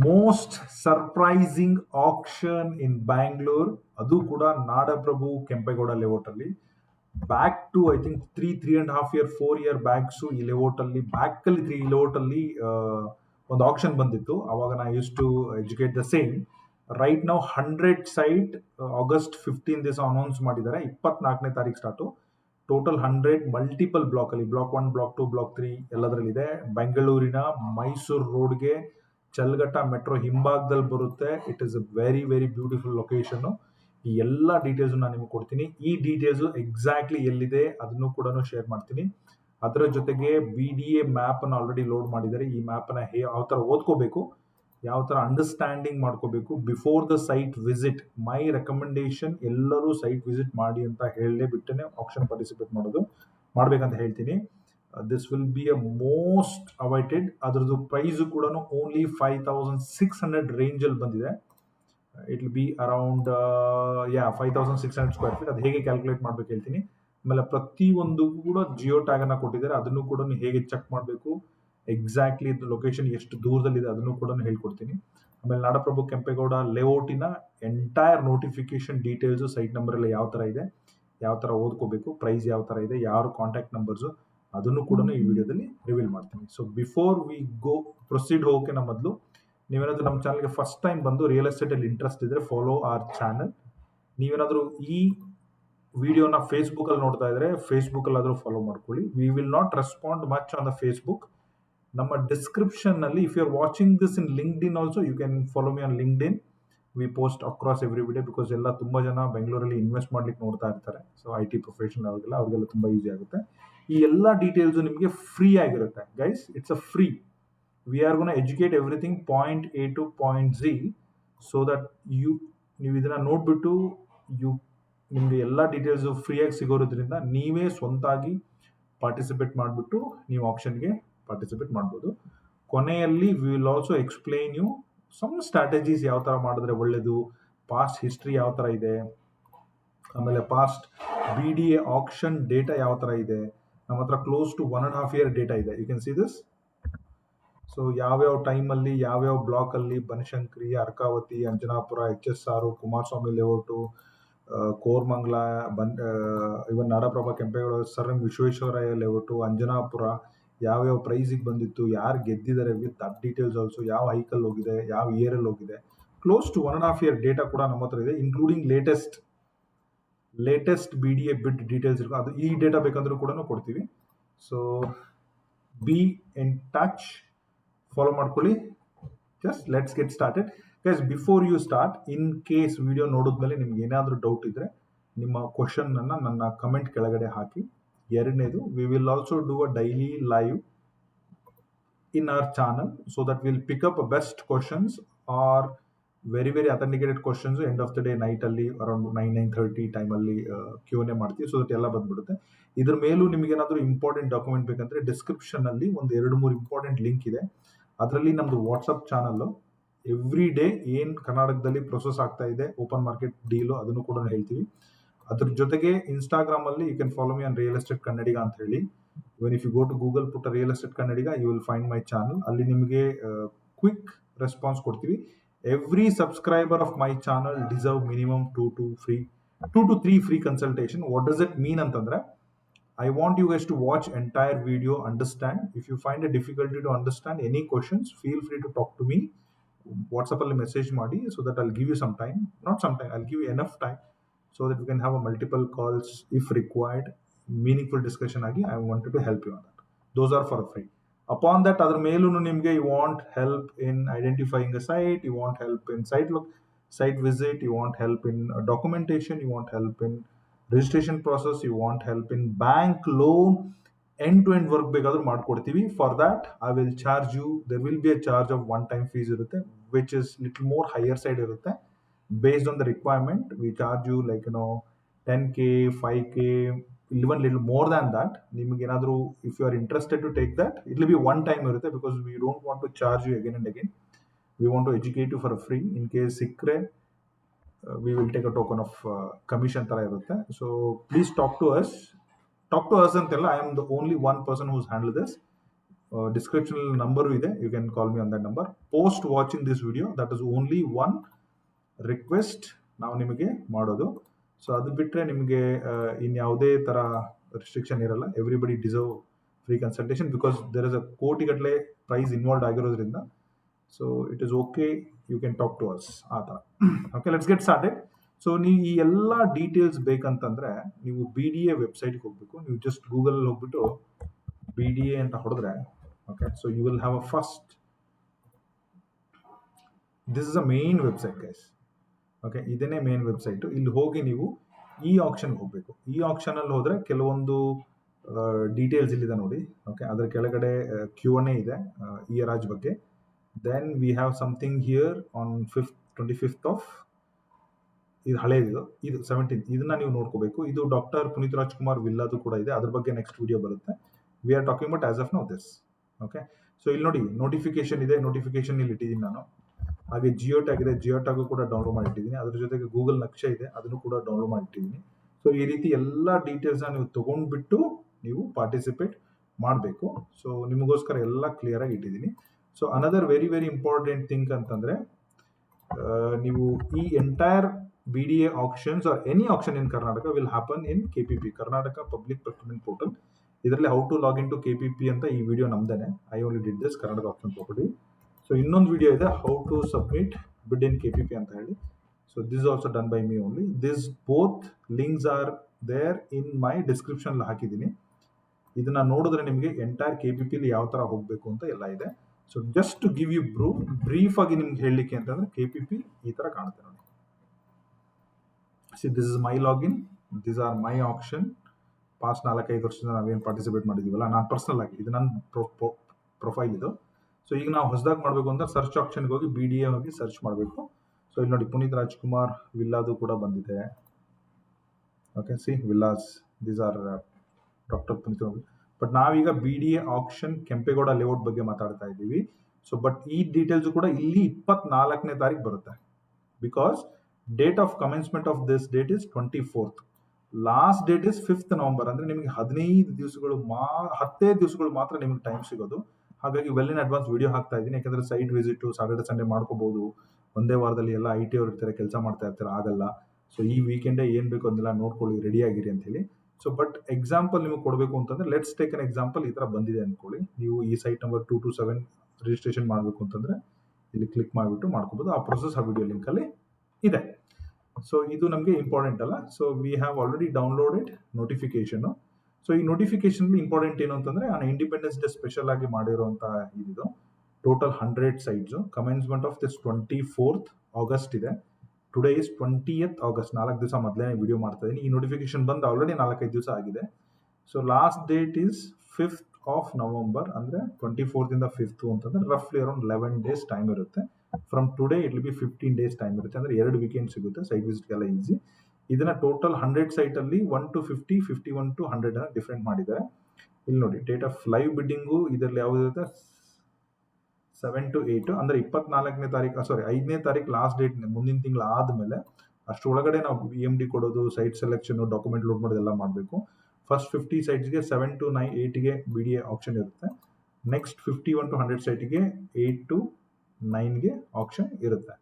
Most surprising auction in Bangalore, ಅದು ಕೂಡ Nadaprabhu Kempegowda layout ಅಲ್ಲಿ. Back to I think 3.5 year 4 year ಬ್ಯಾಕ್ಸು ಈ ಲೇಔಟ್ ಅಲ್ಲಿ, ಬ್ಯಾಕ್ ಅಲ್ಲಿ ಈ ಲೇಔಟ್ ಅಲ್ಲಿ ಒಂದು ಆಕ್ಷನ್ ಬಂದಿತ್ತು. ಅವಾಗ ನಾ use to educate the same. Right ನಾವು 100 ಸೈಟ್ ಆಗಸ್ಟ್ 15 ದಿವಸ ಅನೌನ್ಸ್ ಮಾಡಿದ್ದಾರೆ. 24ನೇ ತಾರೀಕು ಸ್ಟಾರ್ಟು. ಟೋಟಲ್ 100 ಮಲ್ಟಿಪಲ್ ಬ್ಲಾಕ್ ಅಲ್ಲಿ, ಬ್ಲಾಕ್ 1, ಬ್ಲಾಕ್ 2, ಬ್ಲಾಕ್ 3 ಎಲ್ಲದರಲ್ಲಿದೆ. ಬೆಂಗಳೂರಿನ ಮೈಸೂರು ರೋಡ್ಗೆ ಚಲ್ಗಟ್ಟ ಮೆಟ್ರೋ ಹಿಂಭಾಗದಲ್ಲಿ ಬರುತ್ತೆ. It is a very very beautiful location. ಈ ಎಲ್ಲ ಡೀಟೇಲ್ಸ್ ನಾನು ನಿಮಗೆ ಕೊಡ್ತೀನಿ. ಈ ಡೀಟೇಲ್ಸ್ ಎಕ್ಸಾಕ್ಟ್ಲಿ ಎಲ್ಲಿದೆ ಅದನ್ನು ಕೂಡ ಶೇರ್ ಮಾಡ್ತೀನಿ. ಅದರ ಜೊತೆಗೆ BDA ಮ್ಯಾಪ್ ಅನ್ನು ಆಲ್ರೆಡಿ ಲೋಡ್ ಮಾಡಿದ್ದಾರೆ. ಈ ಮ್ಯಾಪ್ ಅನ್ನ ಯಾವ ತರ ಓದ್ಕೋಬೇಕು, ಯಾವ ತರ ಅಂಡರ್ಸ್ಟ್ಯಾಂಡಿಂಗ್ ಮಾಡ್ಕೋಬೇಕು before the site visit. My recommendation, ಎಲ್ಲರೂ ಸೈಟ್ ವಿಸಿಟ್ ಮಾಡಿ ಅಂತ ಹೇಳಲೇ ಬಿಟ್ಟನೆ ಆಪ್ಷನ್ ಪಾರ್ಟಿಸಿಪೇಟ್ ಮಾಡ್ಬೇಕಂತ ಹೇಳ್ತೀನಿ. This will be a most awaited. ಅದರದ್ದು ಪ್ರೈಸ್ ಕೂಡ ಓನ್ಲಿ 5600 ರೇಂಜ್ ಅಲ್ಲಿ ಬಂದಿದೆ. It will be around 5600 square feet. ಅದು ಹೇಗೆ ಕ್ಯಾಲ್ಕುಲೇಟ್ ಮಾಡ್ಬೇಕು ಹೇಳ್ತೀನಿ. ಆಮೇಲೆ ಪ್ರತಿಯೊಂದು ಕೂಡ ಜಿಯೋ ಟ್ಯಾಗ್ ಅನ್ನ ಕೊಟ್ಟಿದ್ದಾರೆ. ಅದನ್ನು ಕೂಡ ಹೇಗೆ ಚೆಕ್ ಮಾಡಬೇಕು, ಎಕ್ಸಾಕ್ಟ್ಲಿ ಲೊಕೇಶನ್ ಎಷ್ಟು ದೂರದಲ್ಲಿದೆ ಅದನ್ನು ಕೂಡ ಹೇಳ್ಕೊಡ್ತೀನಿ. ಆಮೇಲೆ ನಾಡಪ್ರಭು ಕೆಂಪೇಗೌಡ ಲೇಔಟಿನ entire notification details, site number ಎಲ್ಲ ಯಾವ ತರ ಇದೆ, ಯಾವ ತರ ಓದ್ಕೋಬೇಕು, ಪ್ರೈಸ್ ಯಾವ ತರ ಇದೆ, ಯಾರು ಕಾಂಟ್ಯಾಕ್ಟ್ ನಂಬರ್ಸ್, ಅದನ್ನು ಕೂಡ ಈ ವಿಡಿಯೋದಲ್ಲಿ ರಿವೀಲ್ ಮಾಡ್ತೀನಿ. So before we go proceed ಹೋಗೋಕೆ ಮೊದಲು ನೀವೇನಾದ್ರೂ ನಮ್ಮ ಚಾನಲ್ಗೆ ಫಸ್ಟ್ ಟೈಮ್ ಬಂದು ರಿಯಲ್ ಎಸ್ಟೇಟ್ ಅಲ್ಲಿ ಇಂಟ್ರೆಸ್ಟ್ ಇದ್ರೆ ಫಾಲೋ ಅವರ್ ಚಾನಲ್. ನೀವೇನಾದ್ರೂ ಈ ವಿಡಿಯೋನ ಫೇಸ್ಬುಕ್ ಅಲ್ಲಿ ನೋಡ್ತಾ ಇದ್ರೆ ಫೇಸ್ಬುಕ್ ಅಲ್ಲಿ ಆದ್ರೂ ಫಾಲೋ ಮಾಡ್ಕೊಳ್ಳಿ. We will not respond much on the Facebook. ನಮ್ಮ ಡಿಸ್ಕ್ರಿಪ್ಷನ್ ನಲ್ಲಿ, if you are watching this in LinkedIn also, you can follow me on LinkedIn. We post across every video, because ಎಲ್ಲ ತುಂಬಾ ಜನ ಬೆಂಗಳೂರಲ್ಲಿ invest ಮಾಡ್ಲಿಕ್ಕೆ ನೋಡ್ತಾ ಇರ್ತಾರೆ. ಸೊ IT ಪ್ರೊಫೆಷನಲ್ ಅವ್ರಿಗೆಲ್ಲ ತುಂಬಾ ಈಸಿ ಆಗುತ್ತೆ. ಈ ಎಲ್ಲ ಡೀಟೇಲ್ಸ್ ನಿಮಗೆ ಫ್ರೀ ಆಗಿರುತ್ತೆ guys. It's a free. We are gonna educate everything point A to point Z, so that ನೀವು ಇದನ್ನ ನೋಡ್ಬಿಟ್ಟು ನಿಮ್ಗೆ ಎಲ್ಲ ಡೀಟೇಲ್ಸ್ ಫ್ರೀಯಾಗಿ ಸಿಗೋದ್ರಿಂದ ನೀವೇ ಸ್ವಂತಾಗಿ ಪಾರ್ಟಿಸಿಪೇಟ್ ಮಾಡಿಬಿಟ್ಟು ನೀವು ಆಪ್ಷನ್ಗೆ ಪಾರ್ಟಿಸಿಪೇಟ್ ಮಾಡ್ಬೋದು. ಕೊನೆಯಲ್ಲಿ we will also explain you some strategies, ಯಾವ ತರ ಮಾಡಿದ್ರೆ ಒಳ್ಳೇದು, ಪಾಸ್ಟ್ ಹಿಸ್ಟ್ರಿ ಯಾವ ತರ ಇದೆ, ಆಮೇಲೆ ಪಾಸ್ಟ್ BDA ಆಕ್ಷನ್ ಡೇಟಾ ಯಾವ ತರ ಇದೆ. ನಮ್ಮ ಹತ್ರ ಕ್ಲೋಸ್ ಟು 1.5 year ಡೇಟಾ ಇದೆ. You can see this. So ಯಾವ್ಯಾವ ಟೈಮಲ್ಲಿ ಯಾವ್ಯಾವ ಬ್ಲಾಕ್ ಅಲ್ಲಿ Banashankari, Arkavathi, Anjanapura, HSR, Kumaraswamy layout, Koramangala, even Nadaprabhu Kempegowda, sir M Visvesvaraya layout, Anjanapura ಯಾವ್ಯಾವ ಪ್ರೈಸಿಗೆ ಬಂದಿತ್ತು, ಯಾರು ಗೆದ್ದಿದ್ದಾರೆ ವಿತ್ ದಟ್ ಡೀಟೇಲ್ಸ್ ಆಲ್ಸೋ, ಯಾವ ಹೈಕಲ್ ಹೋಗಿದೆ, ಯಾವ ಇಯರ್ ಅಲ್ಲಿ ಹೋಗಿದೆ. ಕ್ಲೋಸ್ ಟು 1.5 year ಡೇಟಾ ಕೂಡ ನಮ್ಮ ಹತ್ರ ಇದೆ, including latest BDA bid details ಇರುತ್ತೆ. ಅದು ಈ ಡೇಟಾ ಬೇಕಂದ್ರೂ ಕೂಡ ಕೊಡ್ತೀವಿ. So be in touch, follow ಮಾಡ್ಕೊಳ್ಳಿ. Just let's get started guys. Before you start, in case video ನೋಡಿದ್ಮೇಲೆ ನಿಮ್ಗೆ ಏನಾದರೂ ಡೌಟ್ ಇದ್ರೆ ನಿಮ್ಮ ಕ್ವಶನ್ ಅನ್ನ ನನ್ನ ಕಮೆಂಟ್ ಕೆಳಗಡೆ ಹಾಕಿ. ಎರಡನೇದು, V will also do a daily live in our channel, so that will pick up best questions are very very authenticated questions. End of the day night ಅಲ್ಲಿ ಅರೌಂಡ್ 9-9:30 ಟೈಮಲ್ಲಿ Q&A ಮಾಡ್ತೀವಿ. So that ಎಲ್ಲ ಬಂದ್ಬಿಡುತ್ತೆ. ಇದ್ರ ಮೇಲೂ ನಿಮ್ಗೆ ಏನಾದರೂ important document ಬೇಕಂದ್ರೆ ಡಿಸ್ಕ್ರಿಪ್ಷನ್ ಅಲ್ಲಿ ಒಂದು 2-3 ಇಂಪಾರ್ಟೆಂಟ್ ಲಿಂಕ್ ಇದೆ. ಅದರಲ್ಲಿ ನಮ್ದು ವಾಟ್ಸಪ್ ಚಾನಲ್ ಎವ್ರಿ ಡೇ ಏನ್ ಕರ್ನಾಟಕದಲ್ಲಿ ಪ್ರೊಸೆಸ್ ಆಗ್ತಾ ಇದೆ, ಓಪನ್ ಮಾರ್ಕೆಟ್ ಡೀಲು, ಅದನ್ನು ಕೂಡ ಹೇಳ್ತೀವಿ. ಅದ್ರ ಜೊತೆಗೆ ಇನ್ಸ್ಟಾಗ್ರಾಮ್ ಅಲ್ಲಿ you can follow me on real estate Kannadiga ಅಂತ ಹೇಳಿ. Even if you go to Google, Putta real estate Kannadiga, you will find my channel. ಅಲ್ಲಿ ನಿಮಗೆ ಕ್ವಿಕ್ ರೆಸ್ಪಾನ್ಸ್ ಕೊಡ್ತೀವಿ. Every subscriber of my channel deserve minimum 2 to 3 free consultation. What does it mean ಅಂತಂದ್ರೆ, I want you guys to watch entire video, understand. If you find a difficulty to understand any questions, feel free to talk to me. WhatsApp ಅಲ್ಲಿ message ಮಾಡಿ, so that I'll give you some time. Not some time, I'll give you enough time so that we can have a multiple calls if required. Meaningful discussion ಆಗಿ I wanted to help you on that. Those are for free. Upon that, ಅದ್ರ ಮೇಲೂ ನಿಮಗೆ you want help in identifying a site, you want help in site visit, you want help in documentation, you want help in registration process, you want help in bank loan, end-to-end work ಬೇಕಾದ್ರೂ ಮಾಡ್ಕೊಡ್ತೀವಿ. For that I will charge you. There will be a charge of one time fees ಇರುತ್ತೆ, which is little more higher side ಇರುತ್ತೆ. Based on the requirement we charge you like 10K, 5K, even little more than that. ನಿಮ್ಗೆ ಏನಾದರೂ if you are interested to take that, it will be one time ಇರುತ್ತೆ, because we don't want to charge you again and again. V want to educate you for free. In case ಸಿಕ್ಕರೆ we will take a token of commission ತರ ಇರುತ್ತೆ. So please talk to us. Talk to us ಅಂತಲ್ಲ, I am the only one person who's handled this. Description number ಇದೆ, you can call me on that number. Post watching this video, that is only one request ನಾವು ನಿಮಗೆ ಮಾಡೋದು. So ಅದು ಬಿಟ್ಟರೆ ನಿಮಗೆ ಇನ್ಯಾವುದೇ ಥರ ರಿಸ್ಟ್ರಿಕ್ಷನ್ ಇರಲ್ಲ. Everybody deserve free consultation because there is a ಕೋಟಿಗಟ್ಟಲೆ ಪ್ರೈಸ್ ಇನ್ವಾಲ್ವ್ ಆಗಿರೋದ್ರಿಂದ. So it is okay, you can talk to us ಆ ಥರ. Okay, let's get started. So ನೀವು ಈ ಎಲ್ಲ ಡೀಟೇಲ್ಸ್ ಬೇಕಂತಂದರೆ ನೀವು BDA ವೆಬ್ಸೈಟ್ಗೆ ಹೋಗಬೇಕು. ನೀವು ಜಸ್ಟ್ ಗೂಗಲಲ್ಲಿ ಹೋಗ್ಬಿಟ್ಟು BDA ಅಂತ ಹೊಡೆದ್ರೆ, okay, so you will have a first, this is a main website guys. Okay, ಇದನ್ನೇ ಮೇನ್ ವೆಬ್ಸೈಟು. ಇಲ್ಲಿ ಹೋಗಿ ನೀವು ಈ ಆಪ್ಷನ್ಗೆ ಹೋಗಬೇಕು. ಈ ಆಪ್ಷನಲ್ಲಿ ಹೋದರೆ ಕೆಲವೊಂದು ಡೀಟೇಲ್ಸ್ ಇಲ್ಲಿದೆ ನೋಡಿ. ಓಕೆ, ಅದರ ಕೆಳಗಡೆ Q&A ಇದೆ ಇಯರಾಜ್ ಬಗ್ಗೆ. Then we have something here on 25th of, ಇದು ಹಳೇದು, ಇದು 17th, ಇದನ್ನ ನೀವು ನೋಡ್ಕೋಬೇಕು. ಇದು ಡಾಕ್ಟರ್ ಪುನೀತ್ ರಾಜ್ಕುಮಾರ್ ವಿಲ್ಲಾದು ಕೂಡ ಇದೆ, ಅದ್ರ ಬಗ್ಗೆ ನೆಕ್ಸ್ಟ್ ವಿಡಿಯೋ ಬರುತ್ತೆ. We are talking about as of now this. Okay, so ಇಲ್ಲಿ ನೋಡಿ ನೋಟಿಫಿಕೇಶನ್ ಇದೆ, ನೋಟಿಫಿಕೇಶನ್ ಇಲ್ಲಿ ಇಟ್ಟಿದ್ದೀನಿ ನಾನು. ಹಾಗೆ ಜಿಯೋ ಟ್ಯಾಗ್ ಇದೆ, ಜಿಯೋ ಟ್ಯಾಗು ಕೂಡ ಡೌನ್ಲೋಡ್ ಮಾಡಿಟ್ಟಿದ್ದೀನಿ. ಅದ್ರ ಜೊತೆಗೆ ಗೂಗಲ್ ನಕ್ಷೆ ಇದೆ, ಅದನ್ನು ಕೂಡ ಡೌನ್ಲೋಡ್ ಮಾಡಿಟ್ಟಿದ್ದೀನಿ. ಸೊ ಈ ರೀತಿ ಎಲ್ಲ ಡೀಟೇಲ್ಸ್ನ ನೀವು ತೊಗೊಂಡ್ಬಿಟ್ಟು ನೀವು ಪಾರ್ಟಿಸಿಪೇಟ್ ಮಾಡಬೇಕು. ಸೊ ನಿಮಗೋಸ್ಕರ ಎಲ್ಲ ಕ್ಲಿಯರಾಗಿ ಇಟ್ಟಿದ್ದೀನಿ. So another very very important thing ಅಂತಂದರೆ, ನೀವು ಈ entire BDA auctions or any auction in Karnataka will happen in KPP, Karnataka Public Procurement Portal. ಇದರಲ್ಲಿ how to log in to KPP ಅಂತ ಈ ವಿಡಿಯೋ ನಮ್ದೇನೆ. I only did this Karnataka option property. So ಇನ್ನೊಂದು video ಇದೆ, how to submit bid in KPP ಅಂತ ಹೇಳಿ. So this also done by me only. This both links are there in my description ಹಾಕಿದ್ದೀನಿ. ಇದನ್ನ ನೋಡಿದ್ರೆ ನಿಮಗೆ ಎಂಟೈರ್ KPPಲಿ ಯಾವ ಥರ ಹೋಗಬೇಕು ಅಂತ ಎಲ್ಲ ಇದೆ. So just to give you brief ಆಗಿ ನಿಮ್ಗೆ ಹೇಳಲಿಕ್ಕೆ ಅಂತಂದ್ರೆ, KPP ಈ ಥರ ಕಾಣುತ್ತೆ ನೋಡಿ. See, this is my login. These are my auction. Past 4-5 ವರ್ಷದಿಂದ ನಾವೇನು ಪಾರ್ಟಿಸಿಪೇಟ್ ಮಾಡಿದ್ದೀವಲ್ಲ, ನಾನು ಪರ್ಸನಲ್ ಆಗಿ, ಇದು ನನ್ನ ಪ್ರೊಫೈಲ್ ಇದು. ಸೊ ಈಗ ನಾವು ಹೊಸದಾಗಿ ಮಾಡಬೇಕು ಅಂತ ಸರ್ಚ್ ಆಪ್ಷನ್ಗೆ ಹೋಗಿ BDA ಹೋಗಿ ಸರ್ಚ್ ಮಾಡಬೇಕು. ಸೊ ಇಲ್ಲಿ ನೋಡಿ ಪುನೀತ್ ರಾಜ್ಕುಮಾರ್ ವಿಲ್ಲಾದು ಕೂಡ ಬಂದಿದೆ. Okay, C villas, these are doctor Puneeth. But ನಾವೀಗ BDA ಆಪ್ಷನ್ ಕೆಂಪೇಗೌಡ ಲೇಔಟ್ ಬಗ್ಗೆ ಮಾತಾಡ್ತಾ ಇದ್ದೀವಿ. ಸೊ ಬಟ್ ಈ ಡೀಟೇಲ್ಸು ಕೂಡ ಇಲ್ಲಿ 24ನೇ ತಾರೀಕು ಬರುತ್ತೆ. Because date of commencement of this date is 24th. Last date is 5th November. ಅಂದರೆ ನಿಮಗೆ 15 ದಿವಸಗಳು 10 ದಿವಸಗಳು ಮಾತ್ರ ನಿಮಗೆ ಟೈಮ್ ಸಿಗೋದು. ಹಾಗಾಗಿ ವೆಲ್ ಇನ್ ಅಡ್ವಾನ್ಸ್ ವಿಡಿಯೋ ಹಾಕ್ತಾ ಇದ್ದೀನಿ. ಯಾಕಂದರೆ ಸೈಟ್ ವಿಸಿಟು ಸಾಟರ್ಡೆ ಸಂಡೇ ಮಾಡ್ಕೋಬಹುದು. ಒಂದೇ ವಾರದಲ್ಲಿ ಎಲ್ಲ IT ಅವ್ರು ಇರ್ತಾರೆ, ಕೆಲಸ ಮಾಡ್ತಾ ಇರ್ತಾರೆ, ಆಗಲ್ಲ. ಸೊ ಈ ವೀಕೆಂಡೇ ಏನು ಬೇಕು ಅದನ್ನೆಲ್ಲ ನೋಡ್ಕೊಳ್ಳಿ, ರೆಡಿ ಆಗಿರಿ ಅಂತ ಹೇಳಿ. ಸೊ ಬಟ್ ಎಕ್ಸಾಂಪಲ್ ನಿಮಗೆ ಕೊಡಬೇಕು ಅಂತಂದರೆ, ಲೆಟ್ಸ್ ಟೇಕ್ ಅನ್ ಎಕ್ಸಾಂಪಲ್. ಈ ಥರ ಬಂದಿದೆ ಅಂದ್ಕೊಳ್ಳಿ. ನೀವು ಈ ಸೈಟ್ ನಂಬರ್ 227 ರಿಜಿಸ್ಟ್ರೇಷನ್ ಮಾಡಬೇಕು ಅಂತಂದರೆ ಇಲ್ಲಿ ಕ್ಲಿಕ್ ಮಾಡಿಬಿಟ್ಟು ಮಾಡ್ಕೋಬೋದು. ಆ ಪ್ರೊಸೆಸ್ ಆ ವಿಡಿಯೋ ಲಿಂಕಲ್ಲಿ ಇದೆ. ಸೊ ಇದು ನಮಗೆ ಇಂಪಾರ್ಟೆಂಟ್ ಅಲ್ಲ. So we have already downloaded notification. So ಈ ನೋಟಿಫಿಕೇಶನ್ ಇಂಪಾರ್ಟೆಂಟ್ ಏನು ಅಂತಂದರೆ, ನಾನು ಇಂಡಿಪೆಂಡೆನ್ಸ್ ಡೇ ಸ್ಪೆಷಲ್ ಆಗಿ ಮಾಡಿರೋಂಥ ಇದು total 100 sites. Commencement of this 24th August ಇದೆ. Today is 20th August. 4 ದಿವಸ ಮೊದಲೇ ವಿಡಿಯೋ ಮಾಡ್ತಾ ಇದ್ದೀನಿ. ಈ ನೋಟಿಫಿಕೇಶನ್ ಬಂದು ಆಲ್ರೆಡಿ 4-5 ದಿವಸ ಆಗಿದೆ. So last date is 5th November. ಅಂದರೆ 24th ಇಂದ 5th ಅಂತಂದರೆ ರಫ್ಲಿ ಅರೌಂಡ್ 11 days ಟೈಮ್ ಇರುತ್ತೆ. From today it will be 15 days time ಇರುತ್ತೆ. ಅಂದರೆ 2 ವೀಕೆಂಡ್ ಸಿಗುತ್ತೆ. ಸೈಟ್ ವಿಸಿಟ್ಗೆಲ್ಲ ಈಸಿ. ಇದನ್ನ ಟೋಟಲ್ 100 ಸೈಟಲ್ಲಿ 1 to 50, 51 to 100 ಡಿಫ್ರೆಂಟ್ ಮಾಡಿದ್ದಾರೆ. ಇಲ್ಲಿ ನೋಡಿ ಡೇಟ್ ಆಫ್ ಲೈವ್ ಬಿಡ್ಡಿಂಗು ಇದರಲ್ಲಿ ಯಾವುದಿರುತ್ತೆ, 7 to 8. ಅಂದರೆ 24ನೇ ತಾರೀಕು, ಸಾರಿ 5ನೇ ತಾರೀಕು ಲಾಸ್ಟ್ ಡೇಟ್. ಮುಂದಿನ ತಿಂಗಳು ಆದಮೇಲೆ ಅಷ್ಟರೊಳಗಡೆ ನಾವು EMD ಕೊಡೋದು, ಸೈಟ್ ಸೆಲೆಕ್ಷನ್, ಡಾಕ್ಯುಮೆಂಟ್ ಲೋಡ್ ಮಾಡೋದೆಲ್ಲ ಮಾಡಬೇಕು. ಫಸ್ಟ್ 50 ಸೈಟ್ಸ್ಗೆ 7 to 8ಗೆ BDA ಆಪ್ಷನ್ ಇರುತ್ತೆ. ನೆಕ್ಸ್ಟ್ 51 to 100 ಸೈಟಿಗೆ 8 to 9ಗೆ ಆಪ್ಷನ್ ಇರುತ್ತೆ.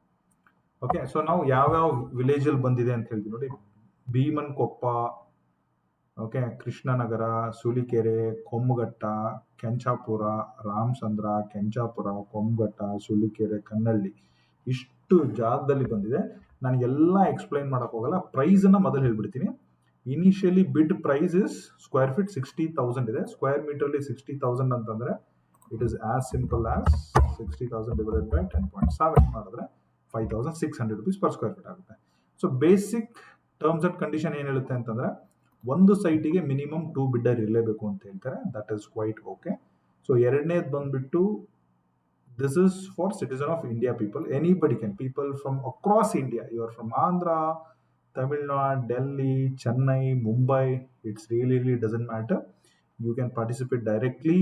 ಓಕೆ, ಸೊ ನಾವು ಯಾವ್ಯಾವ ವಿಲೇಜಲ್ಲಿ ಬಂದಿದೆ ಅಂತ ಹೇಳ್ತೀವಿ ನೋಡಿ. ಭೀಮನ್ಕೊಪ್ಪ, ಓಕೆ, ಕೃಷ್ಣನಗರ, ಸೂಲಿಕೆರೆ, ಕೊಮ್ಮಘಟ್ಟ, ಕೆಂಚಾಪುರ, ರಾಮಚಂದ್ರ, ಕೆಂಚಾಪುರ, ಕೊಮ್ಮಘಟ್ಟ, ಸೂಲಿಕೆರೆ, ಕನ್ನಳ್ಳಿ, ಇಷ್ಟು ಜಾಗದಲ್ಲಿ ಬಂದಿದೆ. ನಾನು ಎಲ್ಲ ಎಕ್ಸ್ಪ್ಲೈನ್ ಮಾಡೋಕೆ ಹೋಗಲ್ಲ. ಪ್ರೈಸನ್ನು ಮೊದಲು ಹೇಳ್ಬಿಡ್ತೀನಿ. ಇನಿಷಿಯಲಿ ಬಿಡ್ ಪ್ರೈಸ್ ಇಸ್ ಸ್ಕ್ವೇರ್ ಫೀಟ್ 60,000 ಇದೆ. ಸ್ಕ್ವೇರ್ ಮೀಟರ್ಲಿ 60,000 ಅಂತಂದರೆ it is as simple as 60,000 divided by 10.7 ಮಾಡಿದ್ರೆ 5,600 rupees per ಸ್ಕ್ವೇರ್ ಫೀಟ್ ಆಗುತ್ತೆ. So basic terms and condition ಏನು ಹೇಳುತ್ತೆ ಅಂತಂದರೆ, ಒಂದು ಸೈಟಿಗೆ ಮಿನಿಮಮ್ 2 ಬಿಡ್ಡರ್ ಇರಲೇಬೇಕು ಅಂತ ಹೇಳ್ತಾರೆ. That is quite okay. So ಎರಡನೇದು ಬಂದುಬಿಟ್ಟು, this is for citizen of India people. Anybody can, people from across India. You are from Andhra, Tamilnadu, Delhi, Chennai, Mumbai, it's really doesn't matter. You can participate directly.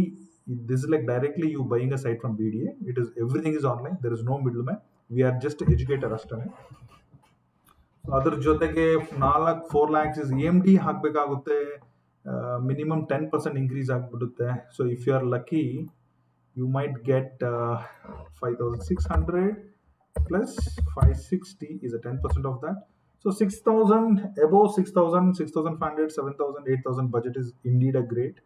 This is like directly you buying a site from BDA. It is, everything is online. There is no middleman. We are just educator ಅಷ್ಟೇ. ಅದ್ರ ಜೊತೆಗೆ 4 lakhs is EMD ಹಾಕಬೇಕಾಗುತ್ತೆ. Minimum 10% increase ಆಗಿಬಿಡುತ್ತೆ. So if you are lucky, you might get 5,600 plus 560 is a 10% of that. So 6,000, above 6,000, 6,500, 7,000, 8,000 budget is indeed a great.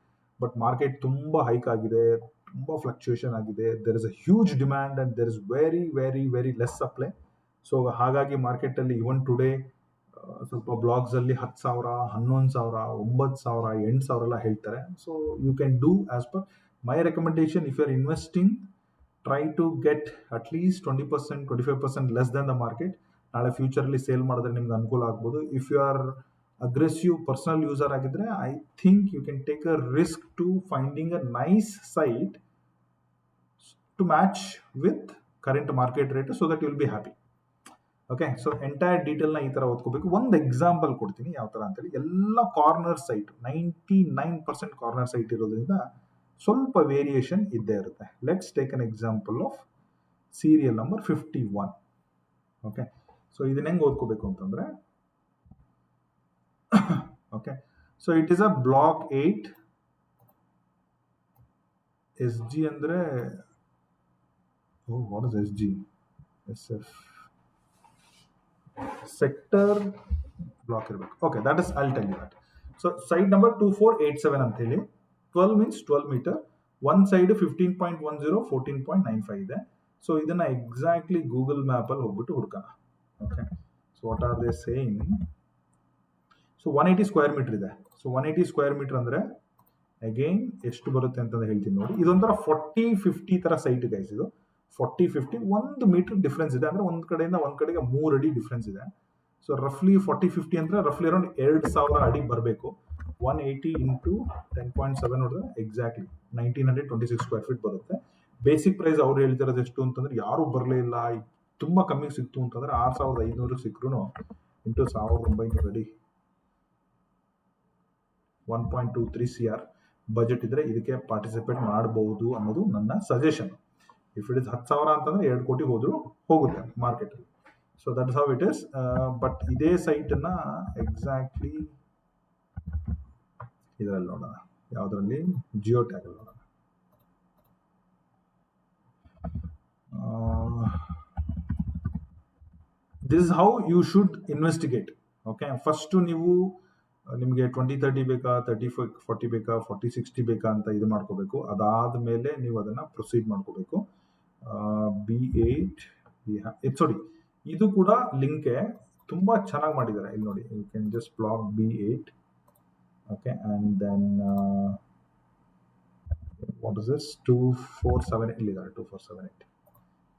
But market tumba hike agide, tumba fluctuation agide. There is a huge demand and there is very, very, very less supply. So ಹಾಗಾಗಿ ಮಾರ್ಕೆಟಲ್ಲಿ even today ಸ್ವಲ್ಪ ಬ್ಲಾಗ್ಸಲ್ಲಿ 10,000, 11,000, 9,000, 8,000 ಎಲ್ಲ ಹೇಳ್ತಾರೆ. So you can do as per my recommendation. If you are investing, try to get at least 20%, 25% less than the market. ನಾಳೆ ಫ್ಯೂಚರಲ್ಲಿ sale ಮಾಡಿದ್ರೆ ನಿಮ್ಗೆ ಅನುಕೂಲ ಆಗ್ಬೋದು. If you are aggressive personal user ಆಗಿದ್ರೆ, I think you can take a risk to finding a nice site to match with current market rate so that you will be happy. Okay, so entire ಡೀಟೇಲ್ನ ಈ ಥರ ಓದ್ಕೋಬೇಕು. ಒಂದು example ಕೊಡ್ತೀನಿ ಯಾವ ಥರ ಅಂತೇಳಿ. ಎಲ್ಲ ಕಾರ್ನರ್ ಸೈಟ್ 99% ಕಾರ್ನರ್ ಸೈಟ್ ಇರೋದ್ರಿಂದ ಸ್ವಲ್ಪ ವೇರಿಯೇಷನ್ ಇದ್ದೇ ಇರುತ್ತೆ. Let's take an example of serial number 51. Okay, so ಇದನ್ನ ಹೆಂಗೆ ಓದ್ಕೋಬೇಕು ಅಂತಂದ್ರೆ, okay, so it is a block 8. S G ಅಂದರೆ, what is S G? S F sector block ಇರಬೇಕು. Okay, that is I'll tell you that. So site number 2487 ಅಂತ ಹೇಳಿ, 12 means 12 metre, one side 15.10, 14.95 ಇದೆ. So ಇದನ್ನ exactly Google map ಅಲ್ಲಿ ಹೋಗ್ಬಿಟ್ಟು ಹುಡ್ಕೋಣ. Okay, so what are they saying? So 180 square metre ಇದೆ. So 180 square metre ಅಂದ್ರೆ ಅಗೈನ್ ಎಷ್ಟು ಬರುತ್ತೆ ಅಂತ ಹೇಳ್ತೀನಿ ನೋಡಿ. ಇದೊಂಥರ 40-50 ತರ ಸೈಟ್ ಗೈಸ್. ಇದು 40-50 1 ಮೀಟರ್ ಡಿಫ್ರೆನ್ಸ್ ಇದೆ. ಅಂದ್ರೆ ಒಂದ್ ಕಡೆಯಿಂದ ಒಂದ್ ಕಡೆಗೆ 3 ಅಡಿ ಡಿಫ್ರೆನ್ಸ್ ಇದೆ. ಸೊ ರಫ್ಲಿ 40-50 ಅಂದ್ರೆ ರಫ್ಲಿ ಅರೌಂಡ್ 2,000 ಅಡಿ ಬರಬೇಕು. 180 ಇಂಟು 10.7 ನೋಡಿದ್ರೆ ಎಕ್ಸಾಕ್ಟ್ಲಿ 1926 ಸ್ಕ್ವೇರ್ ಫೀಟ್ ಬರುತ್ತೆ. ಬೇಸಿಕ್ ಪ್ರೈಸ್ ಅವ್ರು ಹೇಳ್ತಿರೋದು ಎಷ್ಟು ಅಂತಂದ್ರೆ, ಯಾರು ಬರಲೇ ಇಲ್ಲ, ತುಂಬಾ ಕಮ್ಮಿ ಸಿಕ್ತು ಅಂತಂದ್ರೆ 6,500 ಸಿಕ್ಕರು ಇಂಟು 1,900 ಅಡಿ 1.23 CR ಬಜೆಟ್ ಇದ್ರೆ ಇದಕ್ಕೆ ಪಾರ್ಟಿಸಿಪೇಟ್ ಮಾಡಬಹುದು ಅನ್ನೋದು ನನ್ನ ಸಜೆಷನ್. ಇಫ್ ಇಟ್ ಇಸ್ 10,000 ಅಂತಂದ್ರೆ 2 ಕೋಟಿ ಹೋದ್ರು ಹೋಗುತ್ತೆ ಮಾರ್ಕೆಟ್ ಅಲ್ಲಿ. So that is how it is. But ಇದೇ ಸೈಟ್ ಅನ್ನ ಎಕ್ಸಾಕ್ಟ್ಲಿ ಇದರಲ್ಲಿ ನೋಡೋಣ. ಯಾವ್ದ್ರಲ್ಲಿ? ಜಿಯೋ ಟ್ಯಾಗ್ ಅಲ್ಲಿ ನೋಡೋಣ. This is how you should investigate. Okay, first ನೀವು ನಿಮಗೆ 20-30 ಬೇಕಾ, 30-40 ಬೇಕಾ, 40-60 ಬೇಕಾ ಅಂತ ಇದು ಮಾಡ್ಕೋಬೇಕು. ಅದಾದ್ಮೇಲೆ ನೀವು ಅದನ್ನ ಪ್ರೊಸೀಡ್ ಮಾಡ್ಕೋಬೇಕು. B8 ಸಾರಿ, ಇದು ಕೂಡ ಲಿಂಕೆ ತುಂಬಾ ಚೆನ್ನಾಗಿ ಮಾಡಿದ್ದಾರೆ. ಇಲ್ಲಿ ನೋಡಿ, you can just block B8. Okay, and then what is this? 2478 ಇಲ್ಲಿದ್ದಾರೆ. 2478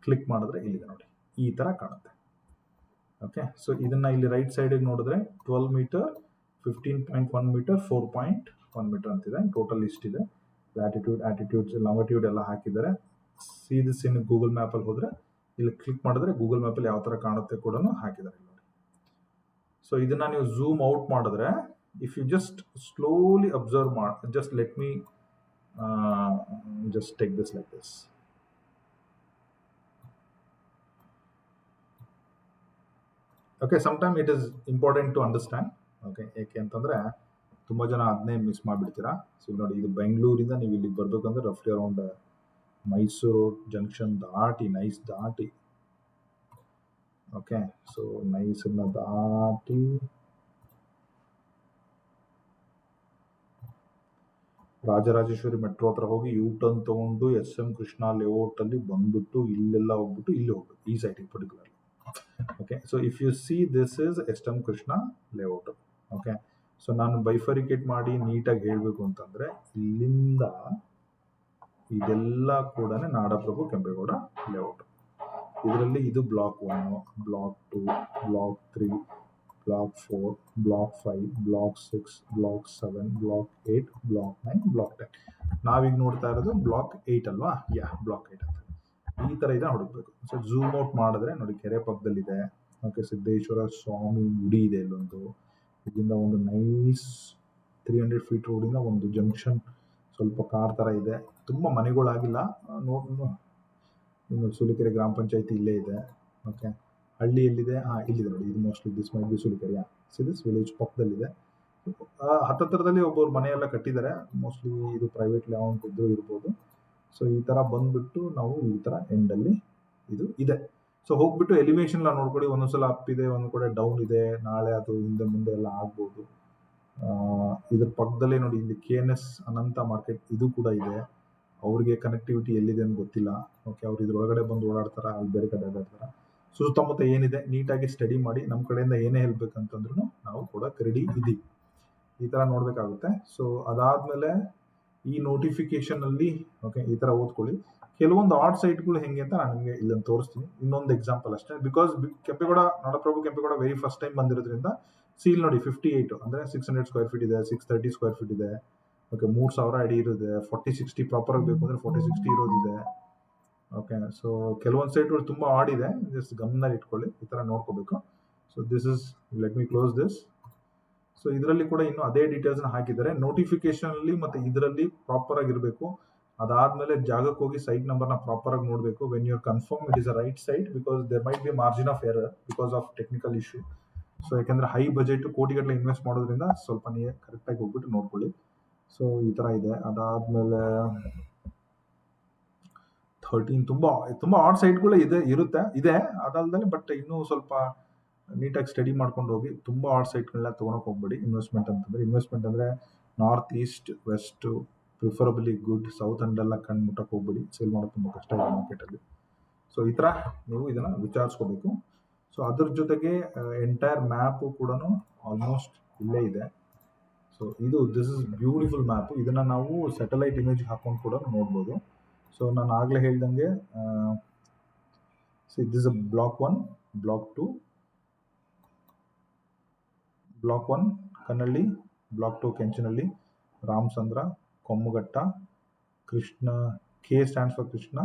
ಕ್ಲಿಕ್ ಮಾಡಿದ್ರೆ ಇಲ್ಲಿದೆ ನೋಡಿ, ಈ ತರ ಕಾಣುತ್ತೆ. ಓಕೆ, ಸೊ ಇದನ್ನ ಇಲ್ಲಿ ರೈಟ್ ಸೈಡ್ ನೋಡಿದ್ರೆ 12 ಮೀಟರ್, 15.1 ಮೀಟರ್, 4.1 ಮೀಟರ್ ಅಂತಿದೆ. ಟೋಟಲ್ ಇಷ್ಟಿದೆ. ಲ್ಯಾಟಿಟ್ಯೂಡ್, ಆಟಿಟ್ಯೂಡ್, ಲಾಂಗಿಟ್ಯೂಡ್ ಎಲ್ಲ ಹಾಕಿದ್ದಾರೆ. See this in Google map ಅಲ್ಲಿ ಹೋದ್ರೆ ಇಲ್ಲಿ ಕ್ಲಿಕ್ ಮಾಡಿದ್ರೆ ಗೂಗಲ್ ಮ್ಯಾಪ್ ಅಲ್ಲಿ ಯಾವ ತರ ಕಾಣುತ್ತೆ ಕೂಡ ಹಾಕಿದ್ದಾರೆ ನೋಡಿ. ಸೊ ಇದನ್ನ ನೀವು ಝೂಮ್ ಔಟ್ ಮಾಡಿದ್ರೆ, if you just slowly observe ಮಾಡಿ, just let me just take this like this. Okay, sometimes it is important to understand. Okay, ಏಕೆ ಅಂತಂದ್ರೆ ತುಂಬಾ ಜನ ಅದನ್ನೇ ಮಿಸ್ ಮಾಡಿಬಿಡ್ತೀರಾ. ಸೊ ನೋಡಿ, ಇದು ಬೆಂಗಳೂರಿಂದ ನೀವು ಇಲ್ಲಿಗೆ ಬರ್ಬೇಕಂದ್ರೆ ರಫ್ಲಿ ಅರೌಂಡ್ ಮೈಸೂರು ಜಂಕ್ಷನ್ ದಾಟಿ, ನೈಸ್ ದಾಟಿ, ಓಕೆ, ಸೊ ನೈಸನ್ನ ದಾಟಿ ರಾಜರಾಜೇಶ್ವರಿ ಮೆಟ್ರೋ ಹತ್ರ ಹೋಗಿ ಯೂ ಟರ್ನ್ ತಗೊಂಡು SM ಕೃಷ್ಣ ಲೇಔಟ್ ಅಲ್ಲಿ ಬಂದ್ಬಿಟ್ಟು ಇಲ್ಲೆಲ್ಲ ಹೋಗ್ಬಿಟ್ಟು ಇಲ್ಲಿ ಹೋಗ್ಬೇಕು, ಈ ಸೈಟಿಗೆ particularly. Okay, so if you see this is SM Krishna layout. Okay, so ನಾನು ಬೈಫರಿಕೇಟ್ ಮಾಡಿ ನೀಟಾಗಿ ಹೇಳ್ಬೇಕು ಅಂತಂದ್ರೆ, ಇಲ್ಲಿಂದ ಇದೆಲ್ಲ ಕೂಡ ನಾಡಪ್ರಭು ಕೆಂಪೇಗೌಡ ಲೇಔಟ್. ಇದರಲ್ಲಿ ಇದು block 1, block 2, block 3, block 4, block 5, block 6, block 7, block 8, block 9, block 10. ನಾವೀಗ ನೋಡ್ತಾ ಇರೋದು ಬ್ಲಾಕ್ 8 ಅಲ್ವಾ? ಬ್ಲಾಕ್ 8 ಅಂತ ಈ ತರ ಇದನ್ನ ಹುಡುಕ್ಬೇಕು. ಸೊ ಝೂಮ್ ಔಟ್ ಮಾಡಿದ್ರೆ ನೋಡಿ, ಕೆರೆ ಪಕ್ಕದಲ್ಲಿದೆ. ಓಕೆ, ಸಿದ್ದೇಶ್ವರ ಸ್ವಾಮಿ ಗುಡಿ ಇದೆ ಇಲ್ಲೊಂದು. ಇದರಿಂದ ಒಂದು ನೈಸ್ 300 ಫೀಟ್ ರೋಡಿಂದ ಒಂದು ಜಂಕ್ಷನ್ ಸ್ವಲ್ಪ ಕಾರ್ ತರ ಇದೆ. ತುಂಬಾ ಮನೆಗಳಾಗಿಲ್ಲ. ಇನ್ನು ಸುಲಿಕೆರೆ ಗ್ರಾಮ ಪಂಚಾಯತಿ ಇಲ್ಲೇ ಇದೆ. ಓಕೆ, ಹಳ್ಳಿ ಎಲ್ಲಿದೆ? ಇಲ್ಲಿದೆ ನೋಡಿ, ಇದು mostly this might be Sulikere. This village ಪಕ್ಕದಲ್ಲಿದೆ. ಹತ್ತತ್ರದಲ್ಲಿ ಒಬ್ಬರು ಮನೆಯೆಲ್ಲ ಕಟ್ಟಿದ್ದಾರೆ. ಮೋಸ್ಟ್ಲಿ ಇದು ಪ್ರೈವೇಟ್ ಲೇಔಟ್ ಇದ್ರೂ ಇರ್ಬೋದು. ಸೊ ಈ ತರ ಬಂದ್ಬಿಟ್ಟು ನಾವು ಈ ತರ ಎಂಡಲ್ಲಿ ಇದು ಇದೆ. ಸೊ ಹೋಗ್ಬಿಟ್ಟು ಎಲಿವೇಶನ್ ಎಲ್ಲ ನೋಡ್ಕೊಳ್ಳಿ, ಒಂದೊಂದ್ಸಲ ಅಪ್ ಇದೆ, ಒಂದೊಂದ್ ಕಡೆ ಡೌನ್ ಇದೆ, ನಾಳೆ ಅದು ಹಿಂದೆ ಮುಂದೆ ಎಲ್ಲ ಆಗ್ಬೋದು. ಇದ್ರ ಪಕ್ಕದಲ್ಲೇ ನೋಡಿ, ಇಲ್ಲಿ KNS ಅನಂತ ಮಾರ್ಕೆಟ್ ಇದು ಕೂಡ ಇದೆ. ಅವ್ರಿಗೆ ಕನೆಕ್ಟಿವಿಟಿ ಎಲ್ಲಿದೆ ಅಂತ ಗೊತ್ತಿಲ್ಲ. ಓಕೆ, ಅವ್ರು ಇದ್ರೊಳಗಡೆ ಬಂದು ಓಡಾಡ್ತಾರ, ಅಲ್ಲಿ ಬೇರೆ ಕಡೆ ಓಡಾಡ್ತಾರ. ಸುತ್ತಮುತ್ತ ಏನಿದೆ ನೀಟಾಗಿ ಸ್ಟಡಿ ಮಾಡಿ, ನಮ್ಮ ಕಡೆಯಿಂದ ಏನೇ ಹೆಲ್ಪ್ ಬೇಕಂತಂದ್ರೂ ನಾವು ಕೂಡ ರೆಡಿ ಇದ್ದೀವಿ. ಈ ತರ ನೋಡ್ಬೇಕಾಗುತ್ತೆ. ಸೊ ಅದಾದ್ಮೇಲೆ ಈ ನೋಟಿಫಿಕೇಶನ್ ಅಲ್ಲಿ ಓಕೆ ಈ ತರ ಓದ್ಕೊಳ್ಳಿ. ಕೆಲವೊಂದು ಆಡ್ ಸೈಟ್ಗಳು ಹೆಂಗೆ ಅಂತ ನಾನು ನಿಮಗೆ ಇಲ್ಲೊಂದು ತೋರಿಸ್ತೀನಿ, ಇನ್ನೊಂದು ಎಕ್ಸಾಂಪಲ್ ಅಷ್ಟೇ. ಬಿಕಾಸ್ ಕೆಂಪೇಗೌಡ ನಾಡಪ್ರಭು ಕೆಂಪೇಗೌಡ ವೆರಿ ಫಸ್ಟ್ ಟೈಮ್ ಬಂದಿರೋದ್ರಿಂದ ಸೀಲ್ ನೋಡಿ 58 ಅಂದ್ರೆ 600 ಸ್ಕ್ವೇರ್ ಫೀಟ್ ಇದೆ, 630 ಸ್ಕ್ವೇರ್ ಫೀಟ್ ಇದೆ. ಓಕೆ, 3000 ಅಡಿ ಇರುತ್ತೆ. 40-60 ಪ್ರಾಪರ್ ಆಗಿ ಬೇಕು ಅಂದ್ರೆ 40-60 ಇರೋದಿದೆ. ಓಕೆ, ಸೊ ಕೆಲವೊಂದು ಸೈಟ್ಗಳು ತುಂಬಾ ಆಡ್ ಇದೆ, ಜಸ್ಟ್ ಗಮನದಲ್ಲಿ ಇಟ್ಕೊಳ್ಳಿ, ಈ ತರ ನೋಡ್ಕೋಬೇಕು. So this is, let me close this. So ಇದರಲ್ಲಿ ಕೂಡ ಇನ್ನು ಅದೇ ಡೀಟೇಲ್ಸ್ ನ ಹಾಕಿದ್ದಾರೆ ನೋಟಿಫಿಕೇಶನ್ ಅಲ್ಲಿ, ಮತ್ತೆ ಇದರಲ್ಲಿ ಪ್ರಾಪರ್ ಆಗಿರಬೇಕು. ಅದಾದ್ಮೇಲೆ ಜಾಗಕ್ಕೆ ಹೋಗಿ ಸೈಟ್ ನಂಬರ್ ನ ಪ್ರಾಪರ್ ಆಗಿ ನೋಡಬೇಕು. When you confirm it is a right site, because there might be margin of error because of technical issue. So ಯಾಕಂದ್ರೆ ಹೈ ಬಜೆಟ್ ಕೋಟಿಗಟ್ಟಲೆ ಇನ್ವೆಸ್ಟ್ ಮಾಡೋದ್ರಿಂದ ಸ್ವಲ್ಪ ನೀವು ಕರೆಕ್ಟ್ ಆಗಿ ಹೋಗ್ಬಿಟ್ಟು ನೋಡ್ಕೊಳ್ಳಿ. ಸೊ ಈ ತರ ಇದೆ. ಅದಾದ್ಮೇಲೆ 13 ತುಂಬಾ ತುಂಬಾ ಆಡ್ ಸೈಟ್ಗಳು ಇದೆ ಅದಲ್ದಲೆ, ಬಟ್ ಇನ್ನೂ ಸ್ವಲ್ಪ ನೀಟಾಗಿ ಸ್ಟಡಿ ಮಾಡ್ಕೊಂಡು ಹೋಗಿ. ತುಂಬಾ ಆಡ್ ಸೈಟ್ಗಳನ್ನ ತೊಗೊಳಕ್ ಹೋಗ್ಬೇಡಿ. ಇನ್ವೆಸ್ಟ್ಮೆಂಟ್ ಅಂದ್ರೆ north east west preferably good, south ಅಂಡೆಲ್ಲ ಕಣ್ ಮುಟ್ಟಕ್ಕೆ ಹೋಗ್ಬೇಡಿ. ಸೇಲ್ ಮಾಡೋದು ತುಂಬಾ ಕಷ್ಟ ಇದೆ ಮಾರ್ಕೆಟಲ್ಲಿ. ಸೊ ಈ ತರ ನೀವು ಇದನ್ನ ವಿಚಾರಿಸ್ಕೋಬೇಕು. ಸೊ ಅದ್ರ ಜೊತೆಗೆ ಎಂಟೈರ್ ಮ್ಯಾಪ್ ಕೂಡ ಆಲ್ಮೋಸ್ಟ್ ಇಲ್ಲೇ ಇದೆ. So this is beautiful map. ಇದನ್ನ ನಾವು ಸ್ಯಾಟಲೈಟ್ ಇಮೇಜ್ ಹಾಕೊಂಡು ಕೂಡ ನೋಡ್ಬೋದು. ಸೊ ನಾನು ಆಗ್ಲೇ ಹೇಳ್ದಂಗೆ this block 1, block 2, block 1 Kannalli, block 2 Kenchanahalli, Ramasandra, Kommaghatta, Krishna, K stands for Krishna,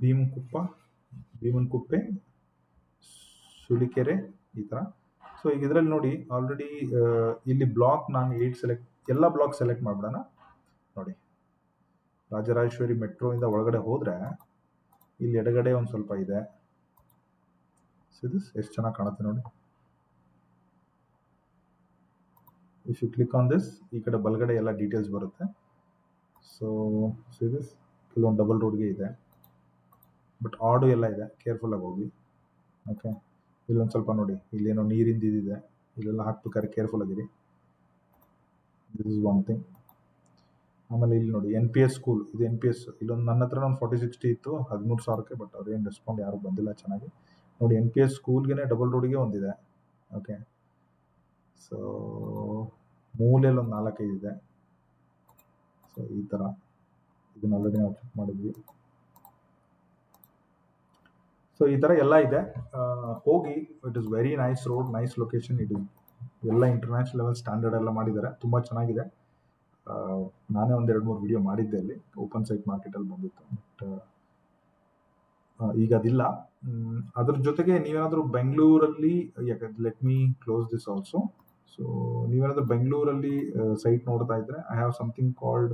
Bheemanakuppe, Sulikere, ಈ ತರ. ಸೊ ಈಗ ಇದರಲ್ಲಿ ನೋಡಿ ಆಲ್ರೆಡಿ ಇಲ್ಲಿ ಬ್ಲಾಕ್ ನಾನು 8 ಎಲ್ಲ ಬ್ಲಾಕ್ ಸೆಲೆಕ್ಟ್ ಮಾಡ್ಬಿಡೋಣ. ನೋಡಿ, ರಾಜರಾಜೇಶ್ವರಿ ಮೆಟ್ರೋ ಇಂದ ಒಳಗಡೆ ಹೋದ್ರೆ ಇಲ್ಲಿ ಎಡಗಡೆ ಒಂದು ಸ್ವಲ್ಪ ಇದೆ. ಎಷ್ಟು ಚೆನ್ನಾಗಿ ಕಾಣುತ್ತೆ ನೋಡಿ. If you click on this, ಈ ಕಡೆ ಬಲಗಡೆ ಎಲ್ಲ ಡೀಟೇಲ್ಸ್ ಬರುತ್ತೆ. ಸೊ ಕೆಲವೊಂದು ಡಬಲ್ ರೋಡ್ಗೆ ಇದೆ, ಬಟ್ ಆಡು ಎಲ್ಲ ಇದೆ, ಕೇರ್ಫುಲ್ ಆಗಿ ಹೋಗಿ. ಓಕೆ, ಇಲ್ಲೊಂದು ಸ್ವಲ್ಪ ನೋಡಿ, ಇಲ್ಲೇನೋ ನೀರಿಂದ ಇದಿದೆ, ಇಲ್ಲೆಲ್ಲ ಹಾಕ್ಬೇಕಾದ್ರೆ ಕೇರ್ಫುಲ್ ಆಗಿರಿ. This is one thing. ಆಮೇಲೆ ಇಲ್ಲಿ ನೋಡಿ NPS ಸ್ಕೂಲ್, ಇದು NPS. ಇಲ್ಲೊಂದು ನನ್ನ ಹತ್ರ ಒಂದು 40-60 ಇತ್ತು 13,000ಕ್ಕೆ, ಬಟ್ ಅವ್ರೇನು ರೆಸ್ಪಾಂಡ್ ಯಾರು ಬಂದಿಲ್ಲ ಚೆನ್ನಾಗಿ. ನೋಡಿ NPS ಸ್ಕೂಲ್ಗೆ ಡಬಲ್ ರೋಡ್ಗೆ ಒಂದಿದೆ. ಓಕೆ, ಸೊ ಮೂಲೆಯಲ್ಲಿ ಒಂದು 4-5 ಇದೆ. ಸೊ ಈ ತರ ಇದನ್ನ ಆಲ್ರೆಡಿ ನಾವು ಚೆಕ್ ಮಾಡಿದ್ವಿ. ಸೊ ಈ ತರ ಎಲ್ಲ ಇದೆ, ಹೋಗಿ. It is very nice road, nice location. ಇದು ಎಲ್ಲ ಇಂಟರ್ನ್ಯಾಷನಲ್ ಲೆವೆಲ್ ಸ್ಟ್ಯಾಂಡರ್ಡ್ ಎಲ್ಲ ಮಾಡಿದ್ದಾರೆ, ತುಂಬಾ ಚೆನ್ನಾಗಿದೆ. ನಾನೇ ಒಂದು 2-3 ವಿಡಿಯೋ ಮಾಡಿದ್ದೆ ಅಲ್ಲಿ, ಓಪನ್ ಸೈಟ್ ಮಾರ್ಕೆಟ್ ಅಲ್ಲಿ ಬಂದಿತ್ತು. ಬಟ್ ಈಗ ಅದಿಲ್ಲ. ಅದ್ರ ಜೊತೆಗೆ ನೀವೇನಾದ್ರೂ ಬೆಂಗಳೂರಲ್ಲಿ, let me close this also. So ನೀವೇನಾದ್ರೂ ಬೆಂಗಳೂರಲ್ಲಿ ಸೈಟ್ ನೋಡ್ತಾ ಇದ್ರೆ, I have something called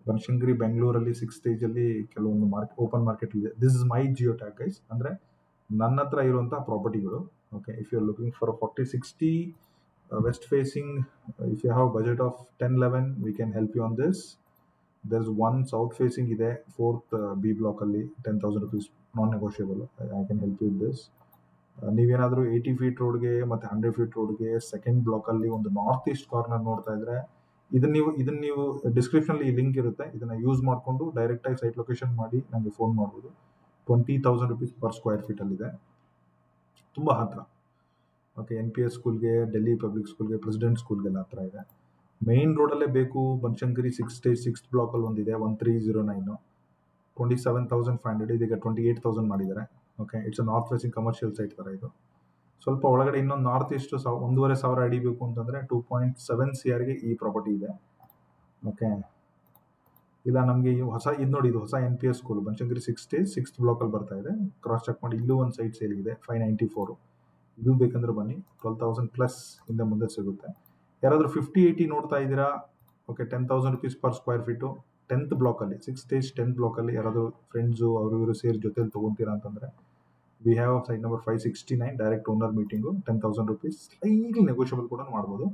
Banashankari ಬೆಂಗಳೂರಲ್ಲಿ 6 ಸ್ಟೇಜ್ ಅಲ್ಲಿ ಕೆಲವೊಂದು ಓಪನ್ ಮಾರ್ಕೆಟ್ ಇದೆ. This is my geo tag guys, ಅಂದ್ರೆ ನನ್ನ ಹತ್ರ ಇರುವಂತಹ ಪ್ರಾಪರ್ಟಿಗಳು. Okay, if you are looking for 40-60 west facing, if you have a budget of 10-11, we can help you on this. There's one south facing ಇದೆ 4th B block ಅಲ್ಲಿ 10,000 rupees non negotiable. I can help you with this. ನೀವೇನಾದ್ರೂ 80 feet ರೋಡ್ಗೆ ಮತ್ತೆ 100 feet ರೋಡ್ಗೆ second block ಅಲ್ಲಿ ಒಂದು north east corner ನೋಡ್ತಾ ಇದ್ರೆ, ಇದನ್ನ ನೀವು ಡಿಸ್ಕ್ರಿಪ್ಷನ್ ಅಲ್ಲಿ ಲಿಂಕ್ ಇರುತ್ತೆ, ಇದನ್ನ ಯೂಸ್ ಮಾಡ್ಕೊಂಡು ಡೈರೆಕ್ಟ್ ಆಗಿ ಸೈಟ್ ಲೊಕೇಶನ್ ಮಾಡಿ ನನಗೆ ಫೋನ್ ಮಾಡ್ಬೋದು. 20,000 rupees per square feet ಅಲ್ಲಿ ಇದೆ, ತುಂಬಾ ಹತ್ರ. ಓಕೆ, NPS ಸ್ಕೂಲ್ಗೆ, ಡೆಲ್ಲಿ ಪಬ್ಲಿಕ್ ಸ್ಕೂಲ್ಗೆ, ಪ್ರೆಸಿಡೆಂಟ್ ಸ್ಕೂಲ್ಗೆಲ್ಲ ಹತ್ರ ಇದೆ. ಮೇನ್ ರೋಡಲ್ಲೇ ಬೇಕು. ಬನಶಂಕರಿ 6 ಸ್ಟೇಜ್ 6th ಬ್ಲಾಕ್ ಅಲ್ಲಿ ಒಂದಿದೆ 1309, 27,500, ಇದೀಗ 28,000 ಮಾಡಿದ್ದಾರೆ. Okay, it's a north facing commercial site ತರ ಇದು. ಸ್ವಲ್ಪ ಒಳಗಡೆ ಇನ್ನೊಂದು ನಾರ್ತ್ ಈಸ್ಟ್ 1,500 ಅಡಿ ಬೇಕು ಅಂತಂದ್ರೆ 2.7 CR ಗೆ ಈ ಪ್ರಾಪರ್ಟಿ ಇದೆ. ಓಕೆ, ಇಲ್ಲ ನಮಗೆ ಇದು ನೋಡಿ, ಇದು ಹೊಸ NPS school Banashankari 6 stage 6th block ಅಲ್ಲಿ ಬರ್ತಾ ಇದೆ. ಕ್ರಾಸ್ ಚೆಕ್ ಮಾಡಿ, ಇಲ್ಲೂ ಒಂದು ಸೈಟ್ ಸೇಲ್ ಇದೆ 594. ಇದು ಬೇಕಂದ್ರೆ ಬನ್ನಿ, 12,000 ಪ್ಲಸ್ ಹಿಂದೆ ಮುಂದೆ ಸಿಗುತ್ತೆ. ಯಾರಾದ್ರೂ 50-80 ನೋಡ್ತಾ ಇದ್ದೀರಾ, okay, 10,000 rupees per square feet 10th block ಅಲ್ಲಿ 6 ಸ್ಟೇಜ್ 10th ಬ್ಲಾಕ್ ಅಲ್ಲಿ ಯಾರಾದ್ರೂ ಫ್ರೆಂಡ್ಸು ಅವರು ಇವರು ಸೇರಿ ಜೊತೆಲಿ ತಗೊಂತೀರಾ ಅಂತಂದ್ರೆ, we have site number 569, direct owner meeting, 10,000 rupees, slightly negotiable ಕೂಡ ಮಾಡ್ಬೋದು.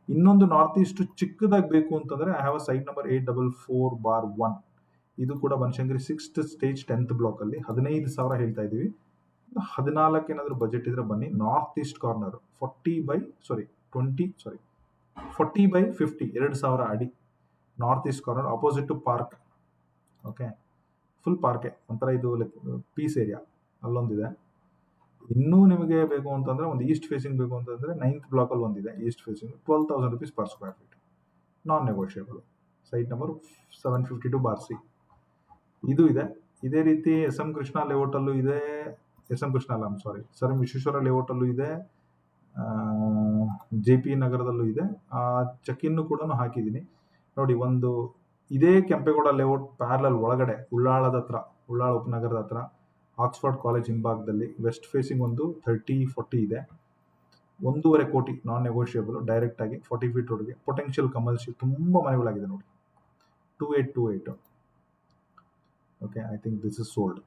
ಇನ್ನೊಂದು ನಾರ್ತ್ ಈಸ್ಟ್ ಚಿಕ್ಕದಾಗಿ ಬೇಕು ಅಂತಂದ್ರೆ, I have a site number 844/1. ಇದು ಕೂಡ Banashankari 6th stage 10th block ಅಲ್ಲಿ 15,000 ಹೇಳ್ತಾ ಇದೀವಿ. 14 ಏನಾದ್ರು ಬಜೆಟ್ ಇದ್ರೆ ಬನ್ನಿ. ನಾರ್ತ್ ಈಸ್ಟ್ ಕಾರ್ನರ್ 40/50 2,000 ಅಡಿ. North east corner opposite to park. Okay, full ಪಾರ್ಕೆ ಒಂಥರ, ಇದು ಲೈಕ್ ಪೀಸ್ ಏರಿಯಾ ಅಲ್ಲೊಂದಿದೆ. ಇನ್ನೂ ನಿಮಗೆ ಬೇಕು ಅಂತಂದ್ರೆ ಒಂದು ಈಸ್ಟ್ ಫೇಸಿಂಗ್ ಬೇಕು ಅಂತಂದ್ರೆ 9th ಬ್ಲಾಕ್ ಅಲ್ಲಿ ಒಂದಿದೆ East facing, 12,000 rupees per square feet, non negotiable. Site number 752/C ಇದು ಇದೆ. ಇದೇ ರೀತಿ ಎಸ್ ಎಂ ಕೃಷ್ಣ ಲೇಔಟ್ ಅಲ್ಲೂ ಇದೆ. ಎಸ್ ಎಂ ಕೃಷ್ಣ ಅಲ್ಲ, ಸಾರಿ, ಸರ್ ಎಂ ವಿಶ್ವೇಶ್ವರ ಲೇಔಟ್ ಅಲ್ಲೂ ಇದೆ. JP ನಗರದಲ್ಲೂ ಇದೆ. ಚೆಕ್-ಇನ್ ಕೂಡ ಹಾಕಿದ್ದೀನಿ ನೋಡಿ. ಒಂದು ಇದೇ ಕೆಂಪೇಗೌಡ ಲೇಔಟ್ ಪ್ಯಾರಲಲ್ ಒಳಗಡೆ ಉಳ್ಳಾಳ ಉಪನಗರದ ಹತ್ರ ಆಕ್ಸ್ಫರ್ಡ್ ಕಾಲೇಜ್ ಹಿಂಭಾಗದಲ್ಲಿ ವೆಸ್ಟ್ ಫೇಸಿಂಗ್ ಒಂದು 30-40 ಇದೆ. 1.5 ಕೋಟಿ ನಾನ್ ನೆಗೋಷಿಯಬಲ್, ಡೈರೆಕ್ಟ್ ಆಗಿ 40 ಫೀಟ್ ರೋಡ್ಗೆ. ಪೊಟೆನ್ಷಿಯಲ್ ಕಮರ್ಷಿಯಲ್ ತುಂಬಾ ಮನೆಗಳಾಗಿದೆ ನೋಡಿ. 2828. Okay, I think this is sold.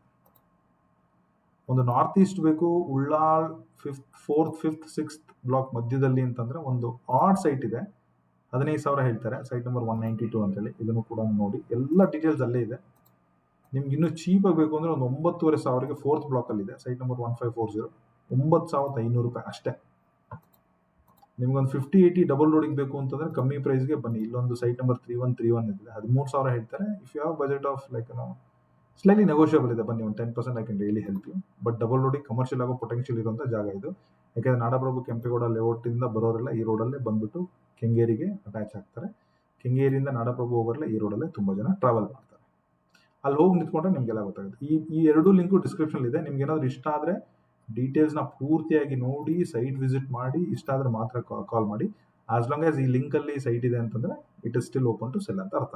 ಒಂದು ನಾರ್ತ್ ಈಸ್ಟ್ ಬೇಕು, Ullal 4th 5th 6th block ಮಧ್ಯದಲ್ಲಿ ಅಂತಂದ್ರೆ ಒಂದು ಆಡ್ ಸೈಟ್ ಇದೆ. 15,000 ಹೇಳ್ತಾರೆ. ಸೈಟ್ ನಂಬರ್ 192 ಅಂತೇಳಿ. ಇದನ್ನು ಕೂಡ ನೋಡಿ, ಎಲ್ಲ ಡೀಟೇಲ್ಸ್ ಅಲ್ಲೇ ಇದೆ. ನಿಮ್ಗೆ ಇನ್ನೂ ಚೀಪ್ ಆಗಬೇಕು ಅಂದ್ರೆ ಒಂದು 9,500ಗೆ 4th ಬ್ಲಾಕ್ ಅಲ್ಲಿ ಇದೆ. ಸೈಟ್ ನಂಬರ್ 1540, 9,500 ರೂಪಾಯಿ ಅಷ್ಟೇ. ನಿಮ್ಗೊಂದು 50-80 ಡಬಲ್ ರೋಡಿಂಗ್ ಬೇಕು ಅಂತಂದ್ರೆ ಕಮ್ಮಿ ಪ್ರೈಸ್ಗೆ ಬನ್ನಿ. ಇಲ್ಲೊಂದು ಸೈಟ್ ನಂಬರ್ 3131 ಇದೆ, 13,000 ಹೇಳ್ತಾರೆ. If you have budget of like slightly negotiable ಇದೆ, ಬನ್ನಿ. ಒಂದು 10% I can really help you. But double roading commercial ಆಗೋ ಪೊಟೆನ್ಷಿಯಲ್ ಇರುವಂತ ಜಾಗ ಇದು. ಯಾಕಂದ್ರೆ ನಾಡಪ್ರಭು ಕೆಂಪೇಗೌಡ ಲೇಔಟ್ ಇಂದ ಬರೋರೆಲ್ಲ ಈ ರೋಡಲ್ಲೇ ಬಂದ್ಬಿಟ್ಟು ಕೆಂಗೇರಿಗೆ ಅಟ್ಯಾಚ್ ಆಗ್ತಾರೆ. ಕೆಂಗೇರಿಯಿಂದ ನಾಡಪ್ರಭು ಹೋಗೋರೆಲ್ಲ ಈ ರೋಡಲ್ಲೇ ತುಂಬಾ ಜನ ಟ್ರಾವೆಲ್ ಮಾಡ್ತಾರೆ. ಅಲ್ಲಿ ಹೋಗಿ ನಿಂತ್ಕೊಂಡ್ರೆ ನಿಮ್ಗೆಲ್ಲ ಗೊತ್ತಾಗುತ್ತೆ. ಈ ಎರಡು ಲಿಂಕು ಡಿಸ್ಕ್ರಿಪ್ಷನ್ ಇದೆ. ನಿಮ್ಗೆ ಏನಾದ್ರು ಇಷ್ಟ ಆದ್ರೆ ಡೀಟೇಲ್ಸ್ ನ ಪೂರ್ತಿಯಾಗಿ ನೋಡಿ, ಸೈಟ್ ವಿಸಿಟ್ ಮಾಡಿ, ಇಷ್ಟ ಆದ್ರೆ ಮಾತ್ರ ಕಾಲ್ ಮಾಡಿ. ಆಸ್ ಲಾಂಗ್ ಆಸ್ ಈ ಲಿಂಕ್ ಅಲ್ಲಿ ಸೈಟ್ ಇದೆ ಅಂತಂದ್ರೆ it is still open to sell ಅಂತ ಅರ್ಥ.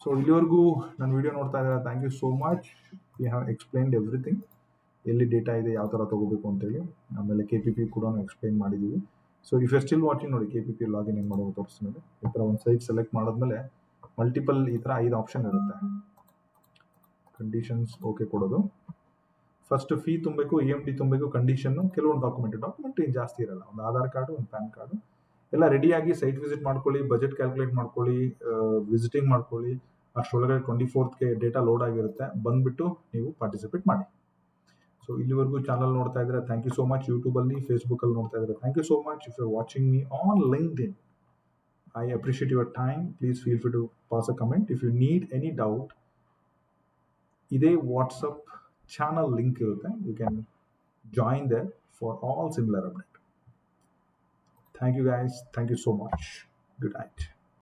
ಸೊ ಇಲ್ಲಿವರೆಗೂ ನನ್ನ ವಿಡಿಯೋ ನೋಡ್ತಾ ಇದ್ದಾರೆ, thank you so much. We have explained everything, ಎಲ್ಲಿ ಡೇಟಾ ಇದೆ, ಯಾವ ಥರ ತಗೋಬೇಕು ಅಂತೇಳಿ. ಆಮೇಲೆ KPP ಕೂಡ ಎಕ್ಸ್ಪ್ಲೈನ್ ಮಾಡಿದ್ದೀವಿ. So if you still watching ನೋಡಿ, KPP ಲಾಗಿನ್ ಹೆಂಗೆ ಮಾಡೋದು ತೋರಿಸ್ತೀನಿ. ಈ ಥರ ಒಂದು ಸೈಟ್ ಸೆಲೆಕ್ಟ್ ಮಾಡಿದ್ಮೇಲೆ ಮಲ್ಟಿಪಲ್ ಈ ಥರ 5 ಆಪ್ಷನ್ ಇರುತ್ತೆ. ಕಂಡೀಷನ್ಸ್ ಓಕೆ ಕೊಡೋದು. ಫಸ್ಟ್ ಫೀ ತುಂಬಬೇಕು, EMD ತುಂಬಬೇಕು, ಕಂಡೀಷನ್, ಕೆಲವೊಂದು ಡಾಕ್ಯುಮೆಂಟ್ ಏನು ಜಾಸ್ತಿ ಇರಲ್ಲ. ಒಂದು ಆಧಾರ್ ಕಾರ್ಡು, ಒಂದು ಪ್ಯಾನ್ ಕಾರ್ಡು, ಎಲ್ಲ ರೆಡಿಯಾಗಿ ಸೈಟ್ ವಿಸಿಟ್ ಮಾಡ್ಕೊಳ್ಳಿ, ಬಜೆಟ್ ಕ್ಯಾಲ್ಕುಲೇಟ್ ಮಾಡ್ಕೊಳ್ಳಿ, ವಿಸಿಟಿಂಗ್ ಮಾಡ್ಕೊಳ್ಳಿ. ಅಷ್ಟರೊಳಗಡೆ 24th ಡೇಟಾ ಲೋಡ್ ಆಗಿರುತ್ತೆ. ಬಂದ್ಬಿಟ್ಟು ನೀವು ಪಾರ್ಟಿಸಿಪೇಟ್ ಮಾಡಿ. ಸೊ ಇಲ್ಲಿವರೆಗೂ ಚಾನಲ್ ನೋಡ್ತಾ ಇದ್ರೆ ಥ್ಯಾಂಕ್ ಯು ಸೋ ಮಚ್. ಯೂಟ್ಯೂಬಲ್ಲಿ, ಫೇಸ್ಬುಕ್ಕಲ್ಲಿ ನೋಡ್ತಾ ಇದ್ರೆ thank you so much. If you watching me on LinkedIn, I appreciate your time. Please feel free to pass a comment. If you need any doubt, ಇದೇ WhatsApp channel link ಇರುತ್ತೆ. You can join there for all similar update. Thank you guys. Thank you so much. Good night.